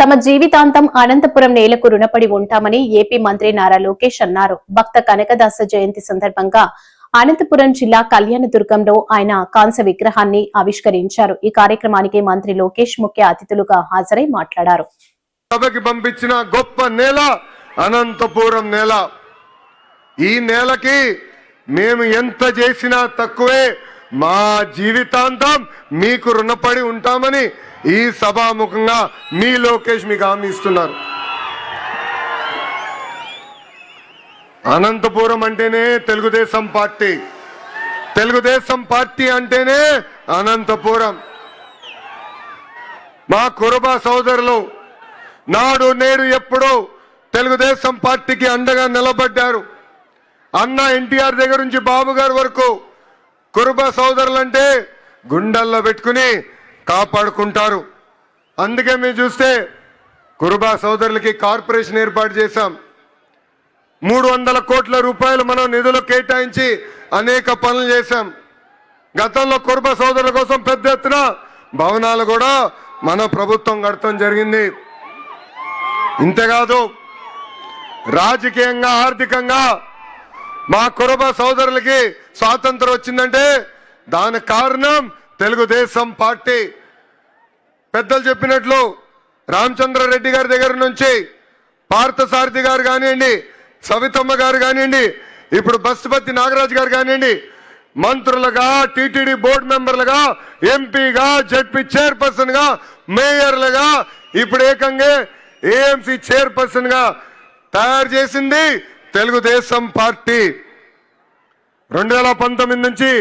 తమ జీవితాంతం అనంతపురం నేలకు రుణపడి ఉంటామని ఏపీ మంత్రి నారా లోకేష్ అన్నారు. భక్త కనకదాస జయంతి సందర్భంగా అనంతపురం జిల్లా కళ్యాణదుర్గంలో ఆయన కాంస్య విగ్రహాన్ని ఆవిష్కరించారు. ఈ కార్యక్రమానికి మంత్రి లోకేష్ ముఖ్య అతిథులుగా హాజరై మాట్లాడారు. సభకి పంపించిన గొప్ప నేల అనంతపురం నేల. ఈ నేలకి మేము ఎంత చేసినా తక్కువే. మా జీవితాంతం మీకు రుణపడి ఉంటామని ఈ సభాముఖంగా మీ లోకేష్ మీకు హామీ ఇస్తున్నారు. అనంతపురం అంటేనే తెలుగుదేశం పార్టీ, తెలుగుదేశం పార్టీ అంటేనే అనంతపురం. మా కురుబ సోదరులు నాడు నేడు ఎప్పుడూ తెలుగుదేశం పార్టీకి అండగా నిలబడ్డారు. అన్న ఎన్టీఆర్ దగ్గర నుంచి బాబు గారి వరకు కురుబ సోదరులంటే గుండెల్లో పెట్టుకుని కాపాడుకుంటారు. అందుకే మీరు చూస్తే కురుబ సోదరులకి కార్పొరేషన్ ఏర్పాటు చేశాం. 300 కోట్ల రూపాయలు మనం నిధులు కేటాయించి అనేక పనులు చేశాం. గతంలో కురుబ సోదరుల కోసం పెద్ద ఎత్తున భవనాలు కూడా మన ప్రభుత్వం కడతాం జరిగింది. ఇంతేకాదు రాజకీయంగా ఆర్థికంగా మా కురుబ సోదరులకి స్వాతంత్రం వచ్చిందంటే దానికి కారణం తెలుగుదేశం పార్టీ. పెద్దలు చెప్పినట్లు రామచంద్రారెడ్డి గారి దగ్గర నుంచి పార్థసారథి గారు కానివ్వండి, సవితమ్మ గారు కానివ్వండి, ఇప్పుడు బస్సుపతి నాగరాజు గారు కానివ్వండి, మంత్రులుగా, టీటీడీ బోర్డు మెంబర్లుగా, ఎంపీగా, జడ్పీ చైర్పర్సన్ గా, మేయర్లుగా, ఇప్పుడు ఏకంగా ఏఎంసీ చైర్పర్సన్ గా తయారు చేసింది తెలుగుదేశం పార్టీ. 2019 నుంచి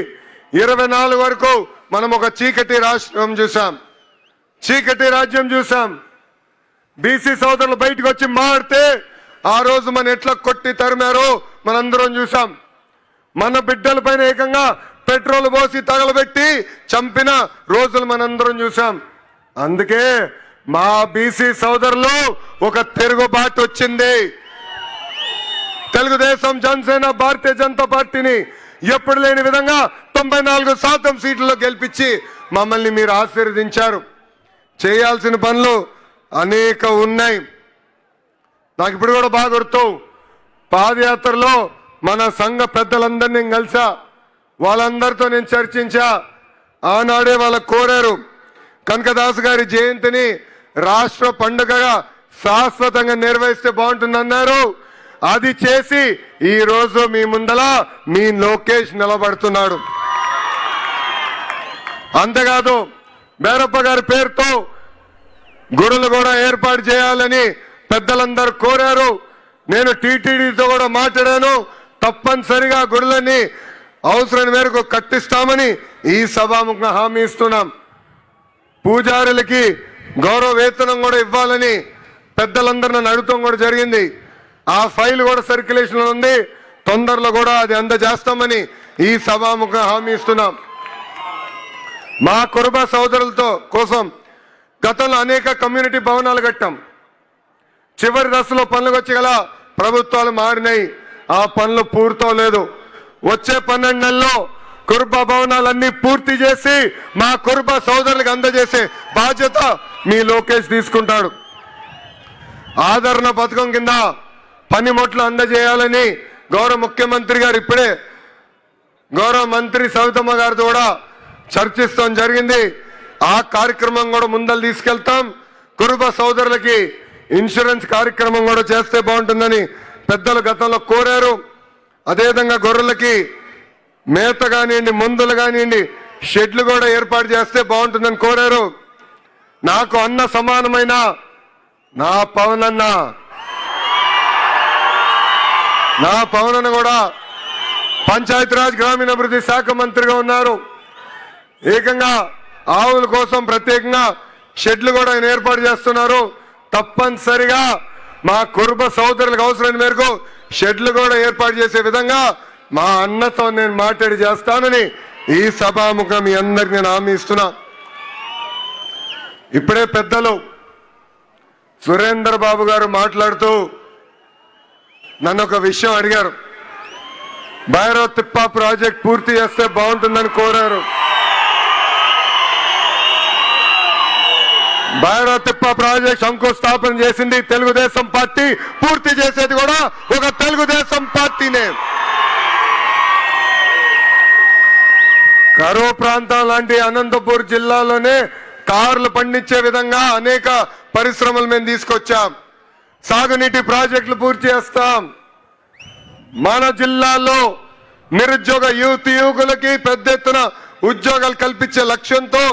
24 వరకు మనం ఒక చీకటి రాష్ట్రం చూసాం, చీకటి రాజ్యం చూసాం. బీసీ సోదరులు బయటకు వచ్చి మాడితే ఆ రోజు మన ఎట్లా కొట్టి తరిమారో మనందరం చూసాం. మన బిడ్డల పైన ఏకంగా పెట్రోల్ పోసి తగలబెట్టి చంపిన రోజులు మనందరం చూసాం. అందుకే మా బీసీ సోదరులు ఒక తిరుగుబాటు వచ్చింది. తెలుగుదేశం, జనసేన, భారతీయ జనతా పార్టీని ఎప్పుడు లేని విధంగా 94% సీట్లలో గెలిపించి మమ్మల్ని మీరు ఆశీర్వదించారు. చేయాల్సిన పనులు అనేక ఉన్నాయి. నాకు ఇప్పుడు కూడా బాగా గుర్తు, పాదయాత్రలో మన సంఘ పెద్దలందరినీ కలిసా, వాళ్ళందరితో నేను చర్చించా. ఆనాడే వాళ్ళకు కోరారు కనకదాస్ గారి జయంతిని రాష్ట్ర పండుగగా శాశ్వతంగా నిర్వహిస్తే బాగుంటుందన్నారు. అది చేసి ఈ రోజు మీ ముందల మీ లోకేష్ నిలబడుతున్నాడు. అంతేకాదు బేరప్ప గారి పేరుతో గుడులు కూడా ఏర్పాటు చేయాలని పెద్దలందరూ కోరారు. నేను టీటీడీతో కూడా మాట్లాడాను. తప్పనిసరిగా గుడులన్నీ అవసరం మేరకు కట్టిస్తామని ఈ సభాముఖంగా హామీ ఇస్తున్నాం. పూజారులకి గౌరవ వేతనం కూడా ఇవ్వాలని పెద్దలందరూ నన్ను అడుగుతాం కూడా జరిగింది. ఆ ఫైల్ కూడా సర్క్యులేషన్ ఉంది. తొందరలో కూడా అది అందజేస్తామని ఈ సభాముఖంగా హామీ ఇస్తున్నాం. మా కురుబ సోదరులతో కోసం గతంలో అనేక కమ్యూనిటీ భవనాలు కట్టాం. చివరి దశలో పనులకు వచ్చి గల ప్రభుత్వాలు మారినాయి. ఆ పనులు పూర్తవలేదు. వచ్చే 12 నెలల్లో కురుబ భవనాలన్నీ పూర్తి చేసి మా కురుబ సోదరులకు అందజేసే బాధ్యత మీ లోకేష్ తీసుకుంటాడు. ఆదరణ పథకం కింద పనిముట్లు అందజేయాలని గౌరవ ముఖ్యమంత్రి గారు ఇప్పుడే గౌరవ మంత్రి సవితమ్మ గారితో కూడా చర్చిస్తాం జరిగింది. ఆ కార్యక్రమం కూడా ముందలు తీసుకెళ్తాం. కురుబ సోదరులకి ఇన్సూరెన్స్ కార్యక్రమం కూడా చేస్తే బాగుంటుందని పెద్దలు గతంలో కోరారు. అదేవిధంగా గొర్రెలకి మేత కానివ్వండి, మందులు కానివ్వండి, షెడ్లు కూడా ఏర్పాటు చేస్తే బాగుంటుందని కోరారు. నాకు అన్న సమానమైన నా పవనన్న కూడా పంచాయతీరాజ్ గ్రామీణాభివృద్ధి శాఖ మంత్రిగా ఉన్నారు. ఏకంగా ఆవుల కోసం ప్రత్యేకంగా షెడ్లు కూడా ఆయన ఏర్పాటు చేస్తున్నారు. తప్పనిసరిగా మా కురుబ సోదరులకు అవసరమైన మేరకు షెడ్లు కూడా ఏర్పాటు చేసే విధంగా మా అన్నతో నేను మాట్లాడి చేస్తానని ఈ సభాముఖం మీ అందరికి నేను హామీ ఇస్తున్నా. ఇప్పుడే పెద్దలు సురేందర్ బాబు గారు మాట్లాడుతూ నన్ను ఒక విషయం అడిగారు. భైరవ తిప్ప ప్రాజెక్ట్ పూర్తి చేస్తే బాగుంటుందని కోరారు. భైరవతిప్ప ప్రాజెక్ట్ శంకుస్థాపన చేసింది తెలుగుదేశం పార్టీ, పూర్తి చేసేది కూడా ఒక తెలుగుదేశం పార్టీనే. కరువు ప్రాంతం లాంటి అనంతపూర్ జిల్లాలోనే కార్లు పండించే విధంగా అనేక పరిశ్రమలు మేము తీసుకొచ్చాం. సాగునీటి ప్రాజెక్టులు పూర్తి చేస్తాం. మన జిల్లాలో నిరుద్యోగ యువకులకి పెద్ద ఎత్తున ఉద్యోగాలు కల్పించే లక్ష్యంతో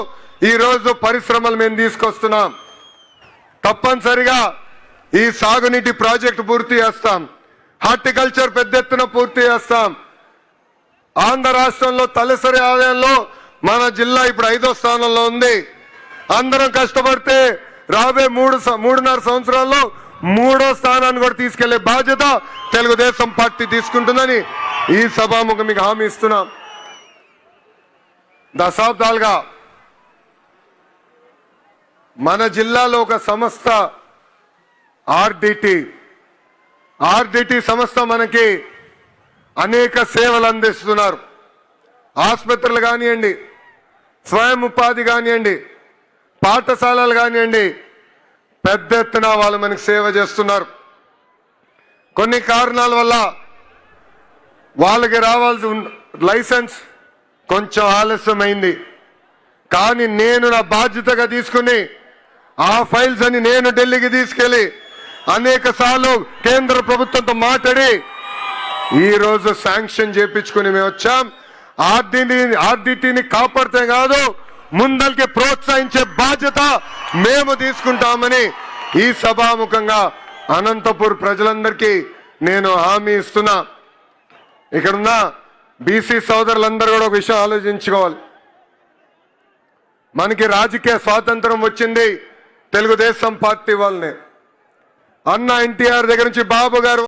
ఈ రోజు పరిశ్రమలు మేము తీసుకొస్తున్నాం. తప్పనిసరిగా ఈ సాగునీటి ప్రాజెక్టు పూర్తి చేస్తాం. హార్టికల్చర్ పెద్ద ఎత్తున పూర్తి చేస్తాం. ఆంధ్ర రాష్ట్రంలో తలసరి ఆదాయంలో మన జిల్లా ఇప్పుడు 5వ స్థానంలో ఉంది. అందరం కష్టపడితే రాబోయే 3.5 సంవత్సరాల్లో 3వ స్థానాన్ని కూడా తీసుకెళ్లే బాధ్యత తెలుగుదేశం పార్టీ తీసుకుంటుందని ఈ సభాముఖం మీకు హామీ ఇస్తున్నాం. దశాబ్దాలుగా మన జిల్లాలో ఒక సంస్థ ఆర్డిటి సంస్థ మనకి అనేక సేవలు అందిస్తున్నారు. ఆసుపత్రులు కానివ్వండి, స్వయం ఉపాధి కానివ్వండి, పాఠశాలలు కానివ్వండి, పెద్ద ఎత్తున వాళ్ళు మనకి సేవ చేస్తున్నారు. కొన్ని కారణాల వల్ల వాళ్ళకి రావాల్సిన లైసెన్స్ కొంచెం ఆలస్యమైంది. కానీ నేను నా బాధ్యతగా తీసుకుని ఆ ఫైల్స్ అని నేను ఢిల్లీకి తీసుకెళ్లి అనేక సార్లు కేంద్ర ప్రభుత్వంతో మాట్లాడి ఈ రోజు శాంక్షన్ చేపించుకుని మేము వచ్చాం. ఆర్డిటిని కాపాడితే కాదు, ముందరికి ప్రోత్సహించే బాధ్యత మేము తీసుకుంటామని ఈ సభాముఖంగా అనంతపూర్ ప్రజలందరికీ నేను హామీ ఇస్తున్నా. ఇక్కడున్న బీసీ సోదరులందరూ కూడా ఒక విషయం ఆలోచించుకోవాలి. మనకి రాజకీయ స్వాతంత్రం వచ్చింది తెలుగుదేశం పార్టీ వాళ్ళనే. అన్న ఎన్టీఆర్ దగ్గర నుంచి బాబు గారు